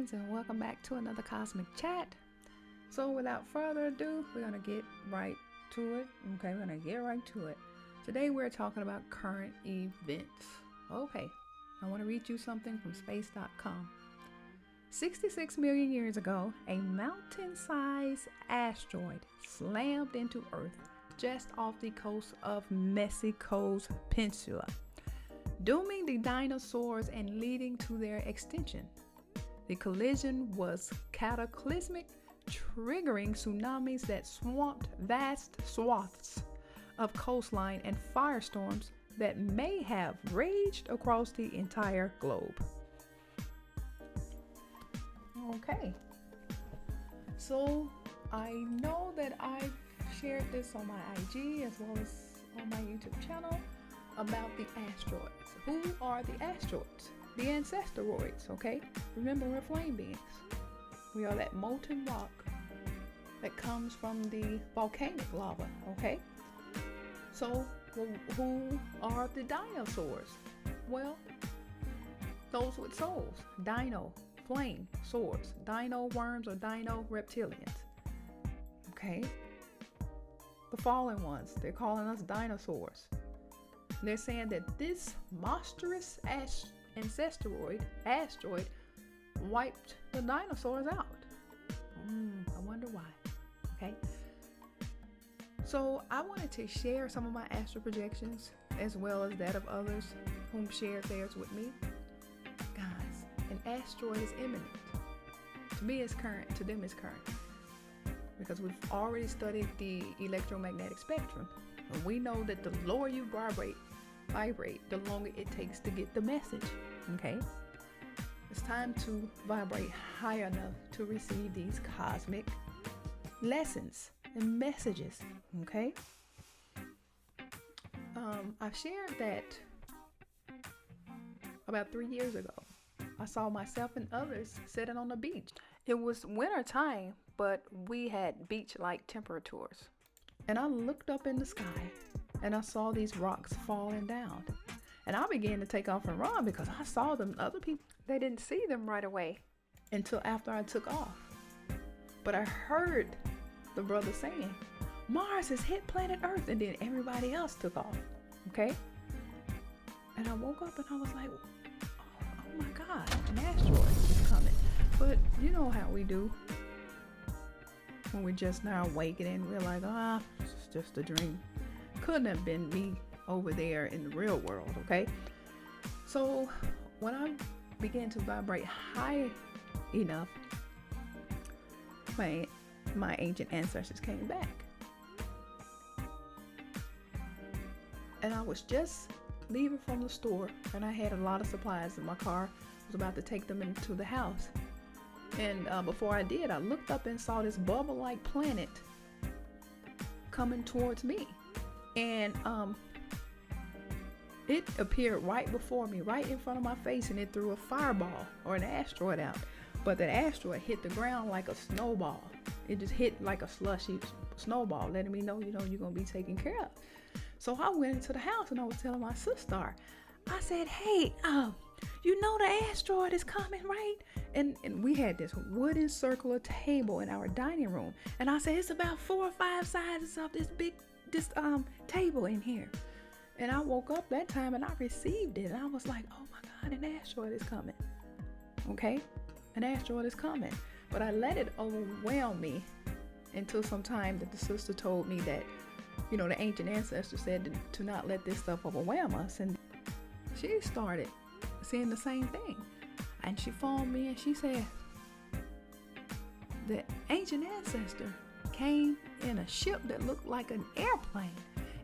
queens, and welcome back to another Cosmic Chat. So without further ado, we're going to get right to it. Okay, we're going to get right to it. Today we're talking about current events. Okay, I want to read you something from space.com. 66 million years ago, a mountain-sized asteroid slammed into Earth just off the coast of Mexico's peninsula, dooming the dinosaurs and leading to their extinction. The collision was cataclysmic, triggering tsunamis that swamped vast swaths of coastline and firestorms that may have raged across the entire globe. Okay, so I know that I've shared this on my IG as well as on my YouTube channel about the asteroids. Who are the asteroids? The ancestoroids, okay? Remember, we're flame beings. We are that molten rock that comes from the volcanic lava, okay? So, who are the dinosaurs? Well, those with souls. Dino, flame, swords. Dino worms or dino reptilians, okay? The fallen ones, they're calling us dinosaurs. They're saying that this monstrous asteroid wiped the dinosaurs out. I wonder why. Okay. So I wanted to share some of my astral projections as well as that of others whom shared theirs with me. Guys, an asteroid is imminent. To me, it's current. To them, it's current. Because we've already studied the electromagnetic spectrum. And we know that the lower you vibrate, the longer it takes to get the message. Okay? It's time to vibrate high enough to receive these cosmic lessons and messages. Okay? I've shared that about 3 years ago. I saw myself and others sitting on the beach. It was winter time, but we had beach-like temperatures. And I looked up in the sky and I saw these rocks falling down. And I began to take off and run because I saw them. Other people, they didn't see them right away until after I took off. But I heard the brother saying, Mars has hit planet Earth, and then everybody else took off. Okay? And I woke up and I was like, oh my God, an asteroid is coming. But you know how we do. When we're just now awakening, we're like, it's just a dream. Couldn't have been me over there in the real world, okay? So when I began to vibrate high enough, my ancient ancestors came back. And I was just leaving from the store, and I had a lot of supplies in my car. I was about to take them into the house. And before I did, I looked up and saw this bubble-like planet coming towards me. And it appeared right before me, right in front of my face, and it threw a fireball or an asteroid out. But that asteroid hit the ground like a snowball. It just hit like a slushy snowball, letting me know, you're going to be taken care of. So I went into the house and I was telling my sister, I said, hey, you know the asteroid is coming, right? And we had this wooden circular table in our dining room. And I said, it's about 4 or 5 sizes of this table in here. And I woke up that time and I received it. And I was like, oh my God, an asteroid is coming. Okay? An asteroid is coming. But I let it overwhelm me until some time that the sister told me that, the ancient ancestors said to not let this stuff overwhelm us. And she started saying the same thing. And she phoned me and she said, the ancient ancestor came in a ship that looked like an airplane.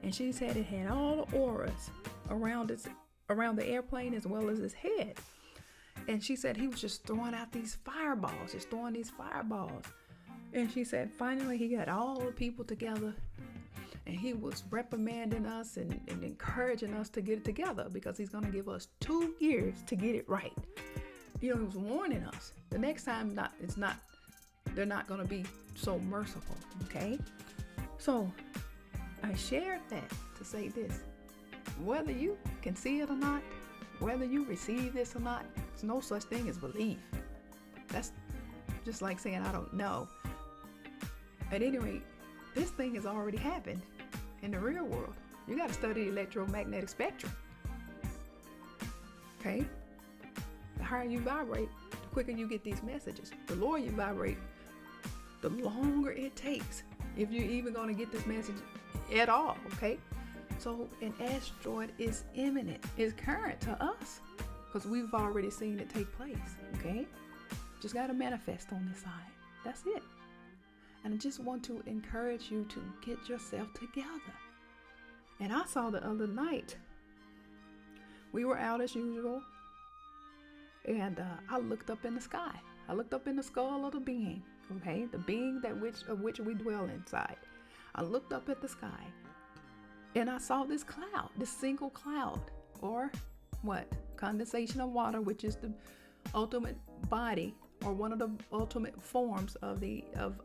And she said it had all the auras around the airplane as well as his head. And she said he was just throwing out these fireballs, And she said finally he got all the people together and he was reprimanding us and encouraging us to get it together because he's going to give us 2 years to get it right. He was warning us. The next time they're not going to be so merciful, okay? So I shared that to say this. Whether you can see it or not, whether you receive this or not, there's no such thing as belief. That's just like saying I don't know. At any rate, this thing has already happened in the real world. You got to study the electromagnetic spectrum. Okay? The higher you vibrate, the quicker you get these messages. The lower you vibrate, the longer it takes if you're even going to get this message at all. Okay? So an asteroid is imminent, is current to us because we've already seen it take place. Okay? Just got to manifest on this side. That's it. And I just want to encourage you to get yourself together. And I saw the other night, we were out as usual, and I looked up in the sky. I looked up in the skull of the being, okay? The being of which we dwell inside. I looked up at the sky, and I saw this cloud, this single cloud, or what? Condensation of water, which is the ultimate body, or one of the ultimate forms of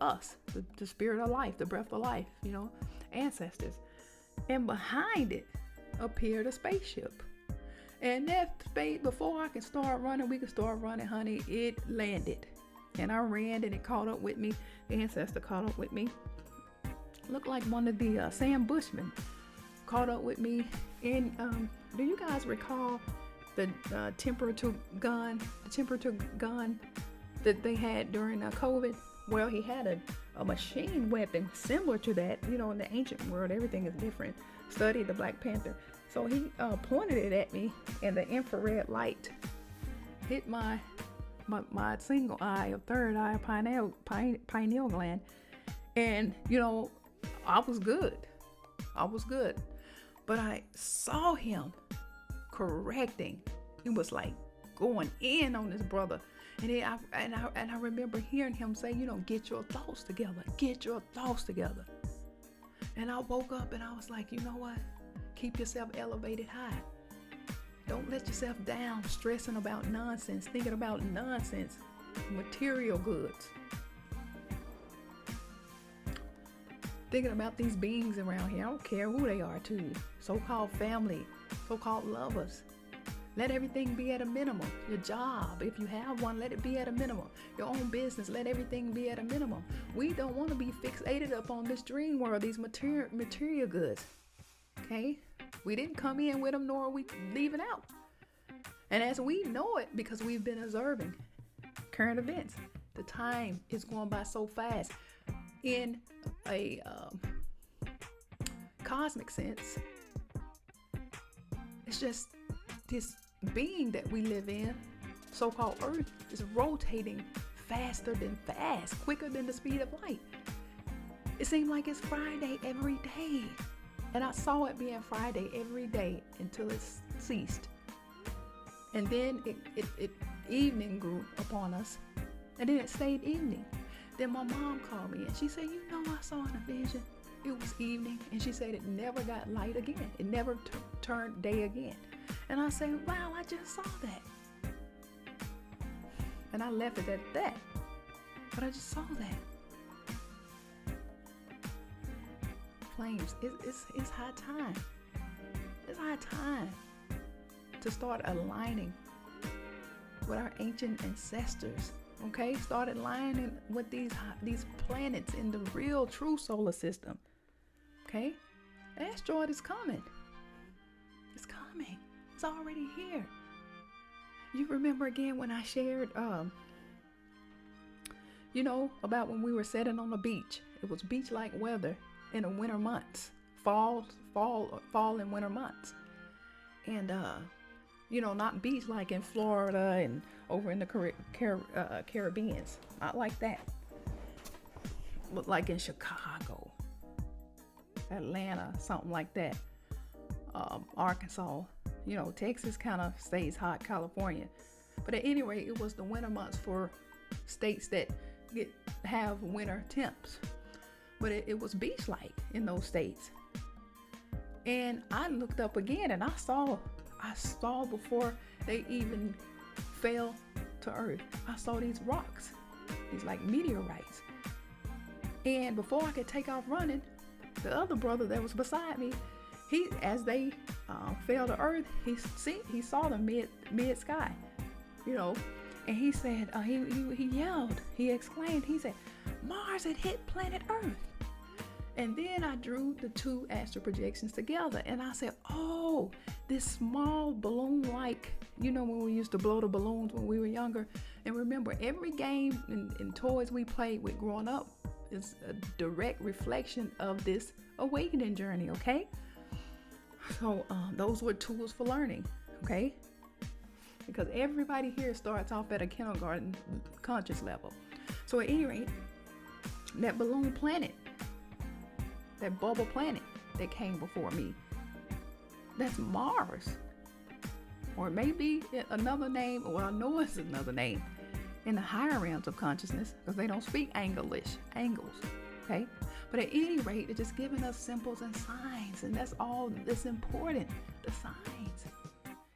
us, the spirit of life, the breath of life, ancestors. And behind it appeared a spaceship. And that space, before I could start running, we could start running, honey, it landed. And I ran and it caught up with me. The ancestor caught up with me. Looked like one of the Sam Bushmen caught up with me. And do you guys recall the temperature gun that they had during COVID? Well, he had a machine weapon similar to that. In the ancient world, everything is different. Studied the Black Panther. So he pointed it at me, and the infrared light hit my single eye, or third eye, pineal gland. And, I was good. But I saw him correcting. It was like going in on this brother. And I remember hearing him say, get your thoughts together. Get your thoughts together. And I woke up and I was like, you know what? Keep yourself elevated high. Don't let yourself down stressing about nonsense, thinking about nonsense, material goods. Thinking about these beings around here. I don't care who they are to you. So-called family, so-called lovers. Let everything be at a minimum. Your job, if you have one, let it be at a minimum. Your own business, let everything be at a minimum. We don't want to be fixated upon this dream world, these material goods. Okay? We didn't come in with them, nor are we leaving out. And as we know it, because we've been observing current events, the time is going by so fast. In a cosmic sense, it's just this being that we live in, so-called Earth, is rotating faster than fast, quicker than the speed of light. It seemed like it's Friday every day. And I saw it being Friday every day until it ceased. And then it evening grew upon us. And then it stayed evening. Then my mom called me and she said, I saw in a vision. It was evening. And she said it never got light again. It never turned day again. And I said, wow, I just saw that. And I left it at that. But I just saw that. Flames, it's high time. It's high time to start aligning with our ancient ancestors. Okay, start aligning with these planets in the real, true solar system. Okay, the asteroid is coming. It's coming. It's already here. You remember again when I shared, about when we were sitting on the beach. It was beach-like weather in the winter months, fall and winter months, and not beach like in Florida and over in the Caribbeans, not like that, but like in Chicago, Atlanta, something like that, Arkansas. Texas kind of stays hot, California. But at any rate, it was the winter months for states that have winter temps. But it was beach-like in those states. And I looked up again and I saw before they even fell to earth, I saw these rocks, these like meteorites. And before I could take off running, the other brother that was beside me, as they fell to earth, he saw them mid sky, And he said, he yelled, he exclaimed, he said, Mars had hit planet Earth. And then I drew the two astral projections together, and I said, oh, this small balloon-like, when we used to blow the balloons when we were younger. And remember, every game and toys we played with growing up is a direct reflection of this awakening journey, okay? So those were tools for learning, okay? Because everybody here starts off at a kindergarten conscious level. So at any rate, that balloon planet, that bubble planet that came before me, that's Mars. Or maybe another name, well, I know it's another name in the higher realms of consciousness, because they don't speak angles, okay? But at any rate, it's just giving us symbols and signs, and that's all that's important, the signs.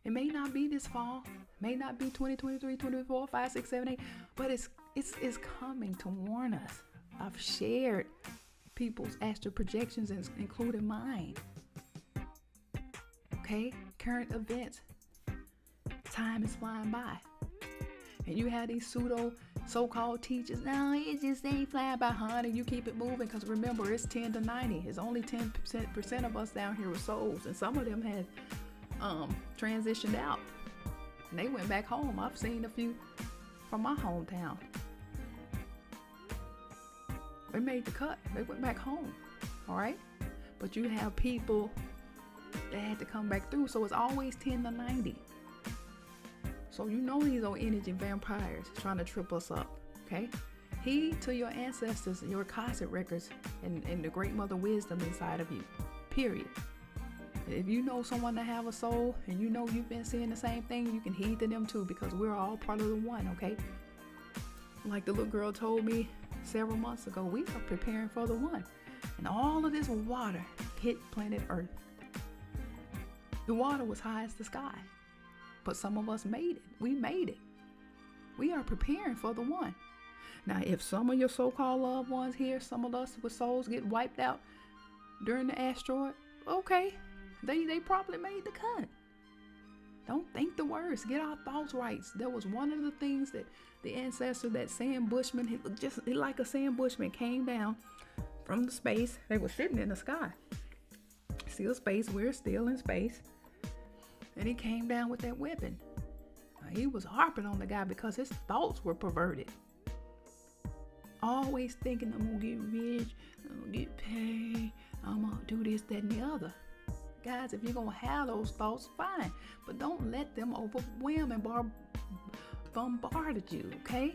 It may not be this fall, may not be 2023, 24, 5, 6, 7, 8, but it's coming to warn us. I've shared people's astral projections, including mine. Okay, current events. Time is flying by. And you have these pseudo so-called teachers. No, it just ain't flying by, honey. You keep it moving, because remember, it's 10 to 90. It's only 10% of us down here with souls, and some of them had transitioned out. And they went back home. I've seen a few from my hometown. They made the cut. They went back home. All right? But you have people that had to come back through. So it's always 10 to 90. So these old energy vampires trying to trip us up. Okay? Heed to your ancestors, your Akashic records, and the great mother wisdom inside of you. Period. If you know someone that have a soul, and you've been seeing the same thing, you can heed to them too, because we're all part of the one, okay? Like the little girl told me several months ago, we are preparing for the one. And all of this water hit planet Earth. The water was high as the sky. But some of us made it. We made it. We are preparing for the one. Now, if some of your so-called loved ones here, some of us with souls get wiped out during the asteroid, okay. They probably made the cut. Don't think the worst. Get our thoughts right. There was one of the things that the ancestor, that sand bushman, he looked just like a sand bushman, came down from the space. They were sitting in the sky. Still space. We're still in space. And he came down with that weapon. He was harping on the guy because his thoughts were perverted. Always thinking, I'm going to get rich. I'm going to get paid. I'm going to do this, that, and the other. Guys, if you're going to have those thoughts, fine. But don't let them overwhelm and bombard you, okay?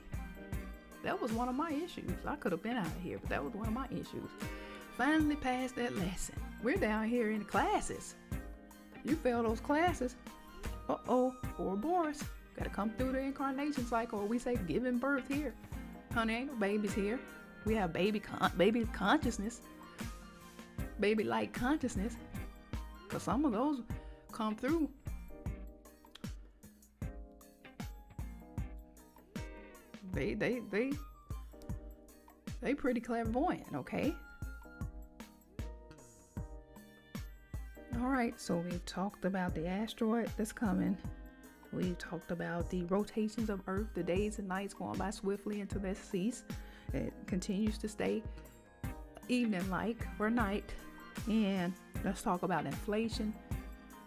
That was one of my issues. I could have been out of here, but that was one of my issues. Finally passed that lesson. We're down here in the classes. You fail those classes. Ouroboros. Got to come through the incarnation cycle, or we say giving birth here. Honey, ain't no babies here. We have baby consciousness. Baby-like consciousness. Because some of those come through. They pretty clairvoyant, okay? All right, so we've talked about the asteroid that's coming. We've talked about the rotations of Earth, the days and nights going by swiftly until they cease. It continues to stay evening-like or night. And let's talk about inflation.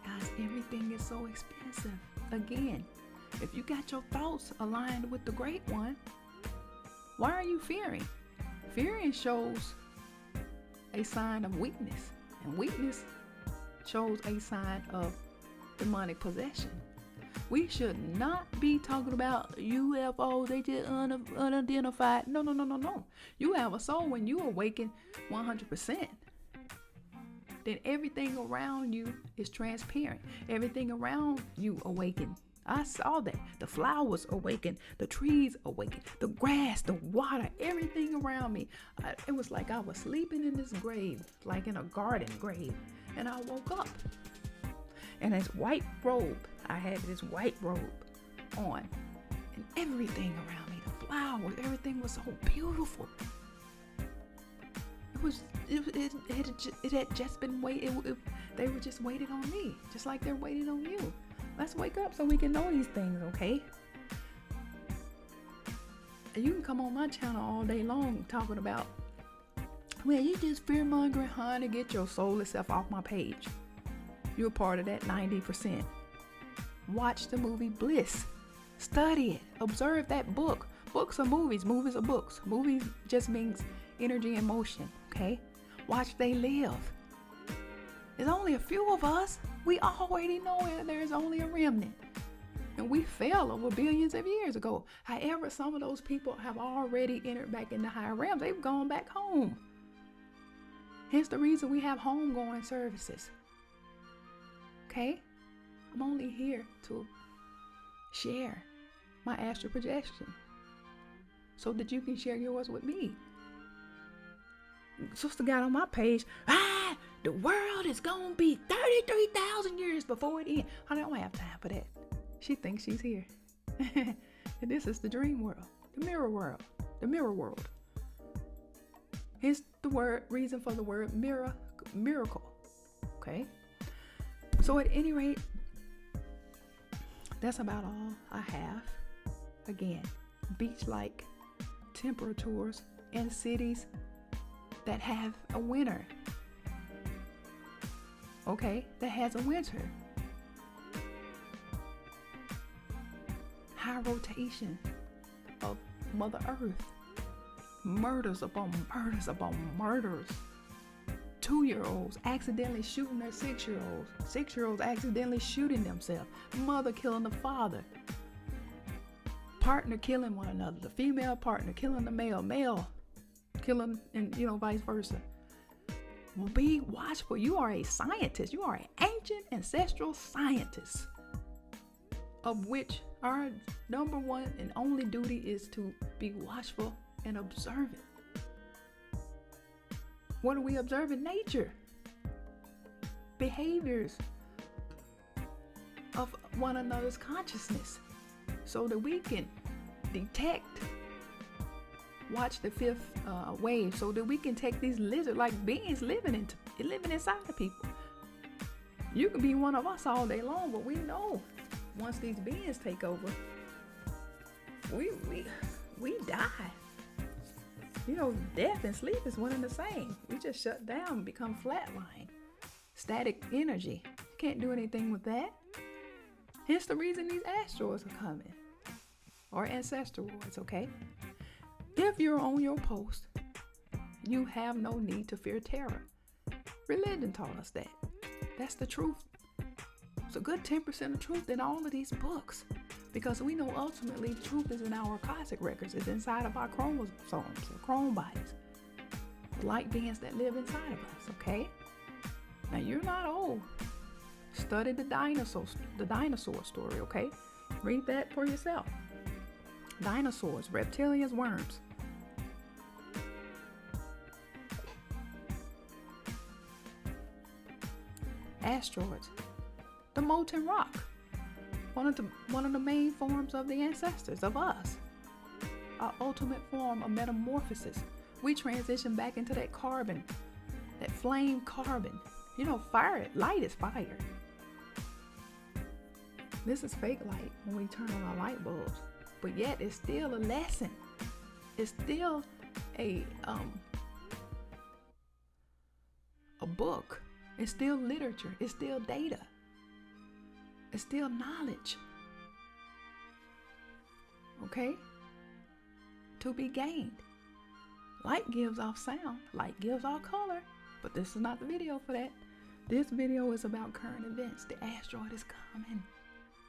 Guys, everything is so expensive. Again, if you got your thoughts aligned with the Great One, why are you fearing? Fearing shows a sign of weakness. And weakness shows a sign of demonic possession. We should not be talking about UFOs, they just unidentified. No. You have a soul when you awaken 100%. Then everything around you is transparent. Everything around you awaken. I saw that. The flowers awaken. The trees awaken. The grass, the water, everything around me. It was like I was sleeping in this grave, like in a garden grave. And I woke up. And this white robe, I had this white robe on. And everything around me, the flowers, everything was so beautiful. It had just been waiting. They were just waiting on me, just like they're waiting on you. Let's wake up so we can know these things, okay? You can come on my channel all day long talking about, well, you just fear-mongering, honey, get your soulless self off my page. You're part of that 90%. Watch the movie Bliss. Study it. Observe that book. Books are movies. Movies are books. Movies just means energy and motion, okay? Watch They Live. There's only a few of us. We already know that there's only a remnant. And we fell over billions of years ago. However, some of those people have already entered back in the higher realms. They've gone back home. Hence the reason we have homegoing services. Okay? I'm only here to share my astral projection so that you can share yours with me. Sister got on my page, the world is gonna be 33,000 years before it ends. Honey, I don't have time for that. She thinks she's here. And this is the dream world, the mirror world, the mirror world. Here's the reason for the word miracle. Okay? So at any rate, that's about all I have. Again, beach-like temperatures in cities that have a winter. Okay? That has a winter. High rotation of Mother Earth. Murders upon murders upon murders. 2-year-olds accidentally shooting their 6-year-olds. 6-year-olds accidentally shooting themselves. Mother killing the father. Partner killing one another. The female partner killing the male. Male killing, and vice versa. Be watchful. You are a scientist. You are an ancient ancestral scientist, of which our number one and only duty is to be watchful and observant. What are we observing? Nature. Behaviors of one another's consciousness, so that we can detect, watch the fifth wave, so that we can take these lizard-like beings living inside of people. You can be one of us all day long, but we know once these beings take over, we die. Death and sleep is one and the same. We just shut down and become flatline. Static energy. You can't do anything with that. Hence the reason these asteroids are coming. Or ancestoroids, okay? If you're on your post, you have no need to fear terror. Religion taught us that. That's the truth. It's a good 10% of truth in all of these books. Because we know ultimately truth is in our cosmic records. It's inside of our chromosomes or chrome bodies. The light beings that live inside of us, okay? Now you're not old. Study the dinosaur story, okay? Read that for yourself. Dinosaurs, reptilians, worms. Asteroids. The molten rock. One of the main forms of the ancestors, of us. Our ultimate form of metamorphosis. We transition back into that carbon, that flame carbon. Fire, light is fire. This is fake light when we turn on our light bulbs. But yet it's still a lesson. It's still a book. It's still literature. It's still data. It's still knowledge. Okay? To be gained. Light gives off sound. Light gives off color. But this is not the video for that. This video is about current events. The asteroid is coming.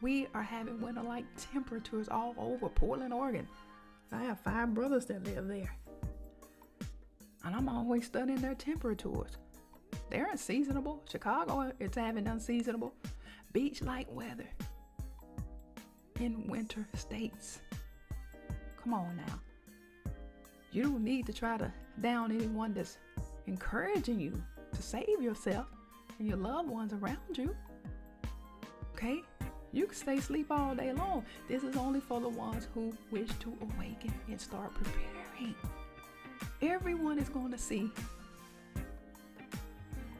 We are having winter-like temperatures all over Portland, Oregon. I have 5 brothers that live there. And I'm always studying their temperatures. They're unseasonable. Chicago is having unseasonable, beach-like weather in winter states. Come on now. You don't need to try to down anyone that's encouraging you to save yourself and your loved ones around you. Okay? You can stay asleep all day long. This is only for the ones who wish to awaken and start preparing. Everyone is going to see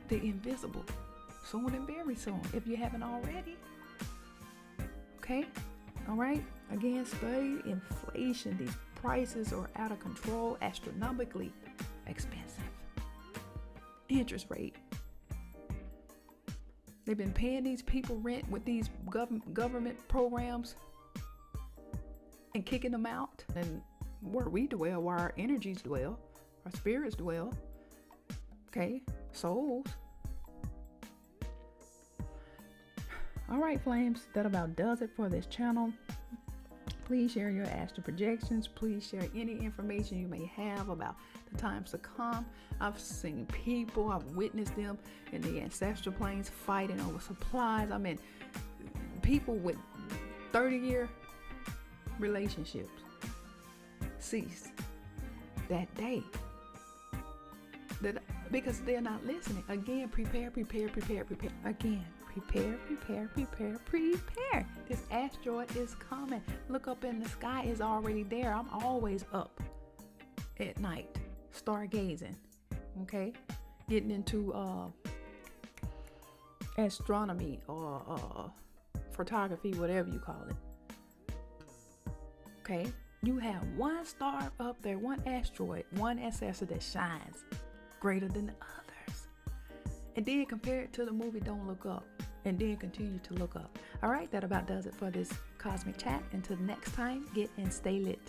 the invisible soon and very soon, if you haven't already. Okay? All right? Again, study inflation. These prices are out of control, astronomically expensive. Interest rate. They've been paying these people rent with these government programs and kicking them out. And where we dwell, where our energies dwell, our spirits dwell, okay, souls. All right, flames, that about does it for this channel. Please share your astral projections. Please share any information you may have about the times to come. I've seen people, I've witnessed them in the ancestral planes fighting over supplies. I mean, people with 30-year relationships cease that day. Because they're not listening. Again, prepare. Again, prepare. This asteroid is coming. Look up in the sky, it's already there. I'm always up at night, stargazing, okay? Getting into astronomy or photography, whatever you call it. Okay? You have one star up there, one asteroid, one ancestor that shines greater than the others. And then compare it to the movie Don't Look Up. And then continue to look up. All right, that about does it for this cosmic chat. Until next time, get and stay lit.